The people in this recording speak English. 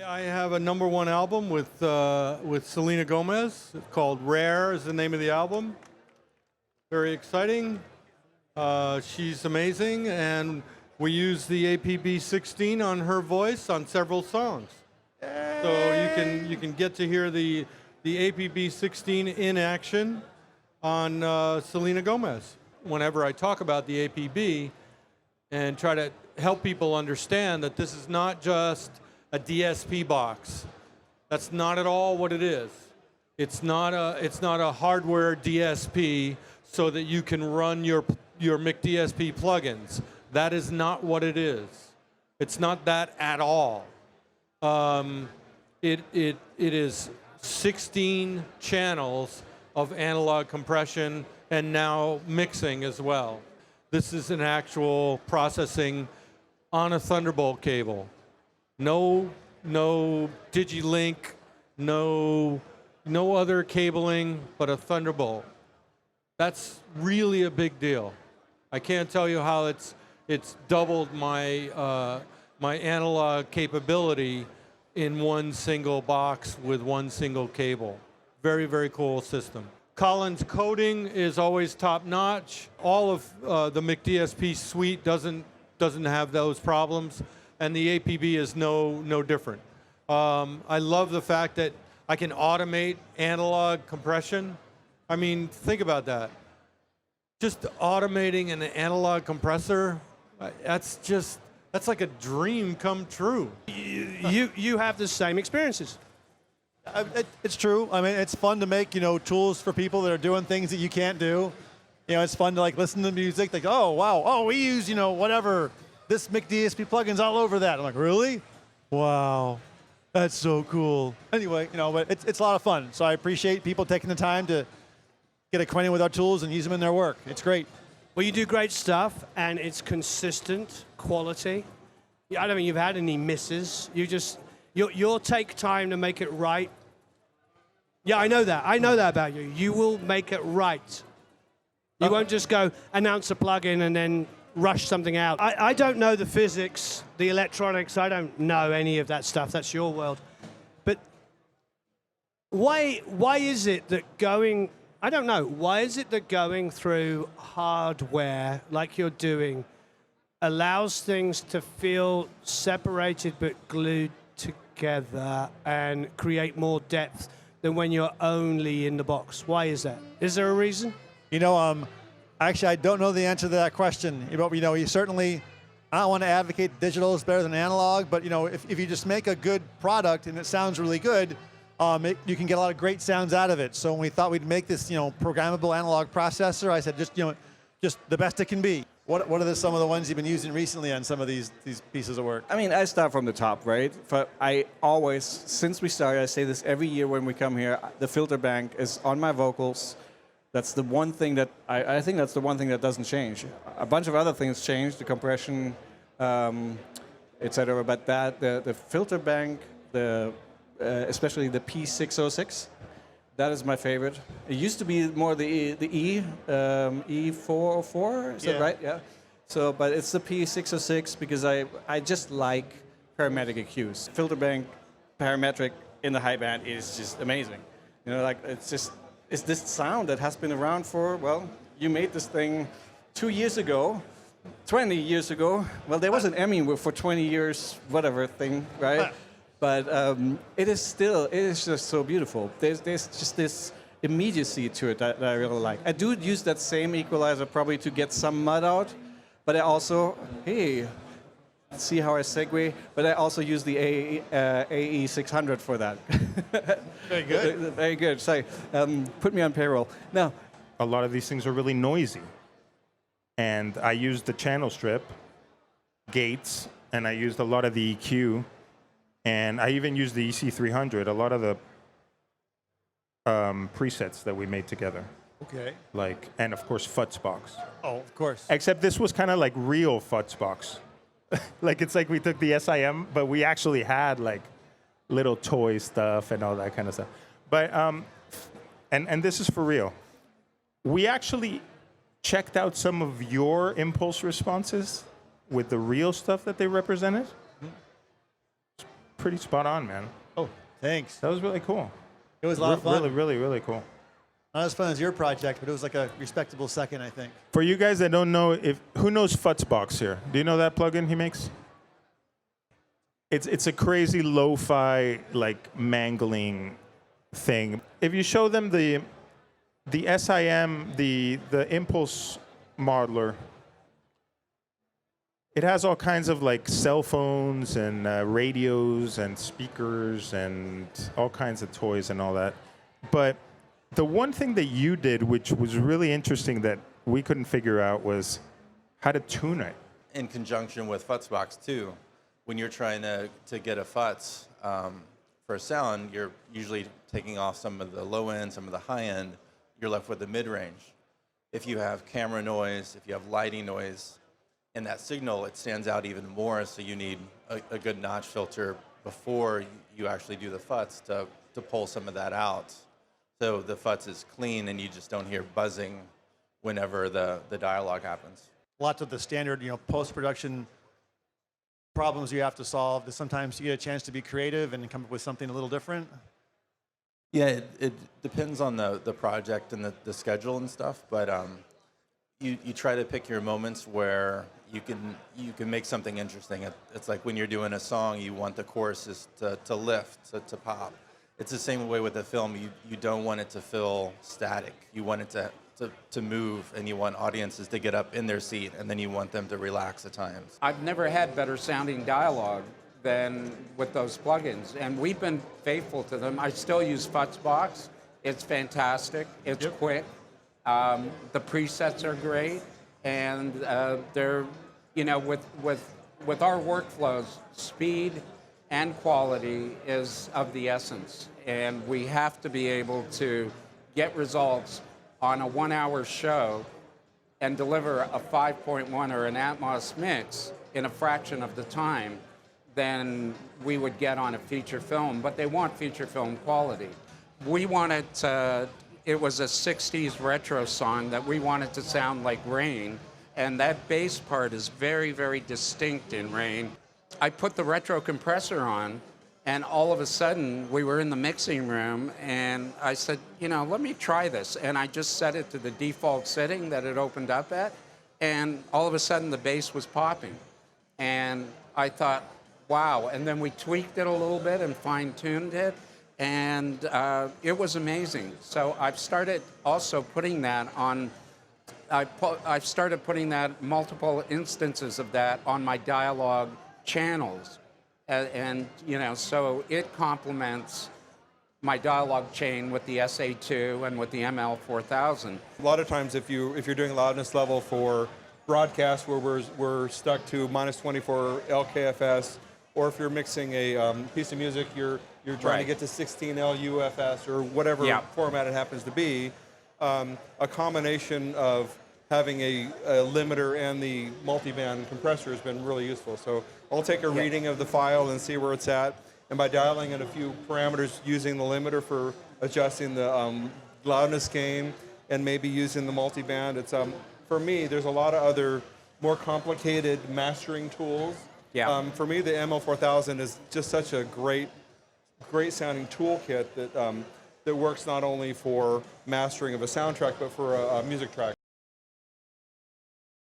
I have a #1 album with Selena Gomez. It's called Rare is the name of the album. Very exciting. She's amazing, and we use the APB-16 on her voice on several songs. So you can get to hear the APB-16 in action on Selena Gomez. Whenever I talk about the APB and try to help people understand that this is not just a DSP box. That's not at all what it is. It's not a hardware DSP so that you can run your McDSP plugins. That is not what it is. It's not that at all. It is 16 channels of analog compression and now mixing as well. This is an actual processing on a Thunderbolt cable. No DigiLink, no other cabling but a Thunderbolt. That's really a big deal. I can't tell you how it's doubled my my analog capability in one single box with one single cable. Very, very cool system. Colin's coding is always top notch. All of the McDSP suite doesn't have those problems, and the APB is no different. I love the fact that I can automate analog compression. I mean, think about that. Just automating an analog compressor, that's like a dream come true. You have the same experiences. It's true. I mean, it's fun to make, tools for people that are doing things that you can't do. It's fun to listen to music, like, oh, wow, oh, we use, whatever, this McDSP plugin's all over that. I'm like, really? Wow, that's so cool. Anyway, but it's a lot of fun. So I appreciate people taking the time to get acquainted with our tools and use them in their work. It's great. Well, you do great stuff, and it's consistent quality. I don't think you've had any misses. You'll take time to make it right. Yeah, I know that. I know that about you. You will make it right. You won't just go announce a plugin and then rush something out. I don't know the physics, the electronics. I don't know any of that stuff. That's your world. But why is it that going, I don't know, why is it that going through hardware like you're doing allows things to feel separated but glued together and create more depth than when you're only in the box? Why is that? Is there a reason? Actually, I don't know the answer to that question. But you certainly, I don't want to advocate digital is better than analog, but if you just make a good product and it sounds really good, you can get a lot of great sounds out of it. So when we thought we'd make this, programmable analog processor, I said just the best it can be. What are some of the ones you've been using recently on some of these pieces of work? I mean, I start from the top, right? But I always, since we started, I say this every year when we come here, the filter bank is on my vocals. That's the one thing that, I think that's the one thing that doesn't change. A bunch of other things change, the compression, etc. But the filter bank, especially the P606, that is my favorite. It used to be more the E404, is that right? Yeah. So, but it's the P606 because I just like parametric EQs. Filter bank parametric in the high band is just amazing. It's this sound that has been around for, well, you made this thing 2 years ago, 20 years ago. Well, there was an Emmy for 20 years, whatever thing, right? But it is just so beautiful. There's just this immediacy to it that I really like. I do use that same equalizer probably to get some mud out, but I also, see how I segue, but I also use the AE600 for that. Very good. Very good. So put me on payroll. Now, a lot of these things are really noisy. And I used the channel strip, gates, and I used a lot of the EQ. And I even used the EC300, a lot of the presets that we made together. Okay. And of course, Futzbox. Oh, of course. Except this was kind of like real Futzbox. It's like we took the SIM, but we actually had little toy stuff and all that kind of stuff. But, and this is for real. We actually checked out some of your impulse responses with the real stuff that they represented. pretty spot on, man. Oh, thanks. That was really cool. It was a lot of fun. Really, really, really cool. Not as fun as your project, but it was like a respectable second, I think. For you guys that don't know, who knows Futzbox here? Do you know that plugin he makes? It's a crazy lo-fi like mangling thing. If you show them the SIM, the impulse modeler, it has all kinds of like cell phones and radios and speakers and all kinds of toys and all that. But the one thing that you did, which was really interesting that we couldn't figure out, was how to tune it. In conjunction with Futzbox too, when you're trying to get a futz for a sound, you're usually taking off some of the low end, some of the high end. You're left with the mid range. If you have camera noise, if you have lighting noise, in that signal, it stands out even more. So you need a good notch filter before you actually do the futz to pull some of that out. So the futz is clean and you just don't hear buzzing whenever the dialogue happens. Lots of the standard, post-production problems you have to solve. That sometimes you get a chance to be creative and come up with something a little different. Yeah, it depends on the project and the schedule and stuff, but you try to pick your moments where you can make something interesting. It's like when you're doing a song, you want the choruses to lift, to pop. It's the same way with the film. You don't want it to feel static. You want it to move, and you want audiences to get up in their seat, and then you want them to relax at times. I've never had better sounding dialogue than with those plugins, and we've been faithful to them. I still use Futzbox. It's fantastic. It's quick. The presets are great, and they're, with our workflows, speed and quality is of the essence, and we have to be able to get results on a 1 hour show and deliver a 5.1 or an Atmos mix in a fraction of the time than we would get on a feature film, but they want feature film quality. We wanted it was a 60s retro song that we wanted to sound like Rain, and that bass part is very, very distinct in Rain. I put the retro compressor on, and all of a sudden, we were in the mixing room, and I said, let me try this. And I just set it to the default setting that it opened up at, and all of a sudden, the bass was popping. And I thought, wow. And then we tweaked it a little bit and fine-tuned it, and it was amazing. So I've started also putting that on, I've started putting that, multiple instances of that on my dialogue channels. And so it complements my dialogue chain with the SA2 and with the ML4000. A lot of times if you're doing loudness level for broadcast where we're stuck to -24 LKFS, or if you're mixing a piece of music, you're trying to get to 16 LUFS or whatever format it happens to be, a combination of having a limiter and the multiband compressor has been really useful. So I'll take a reading of the file and see where it's at, and by dialing in a few parameters using the limiter for adjusting the loudness gain and maybe using the multiband, it's for me, there's a lot of other more complicated mastering tools. For me, the ML4000 is just such a great sounding toolkit that that works not only for mastering of a soundtrack, but for a music track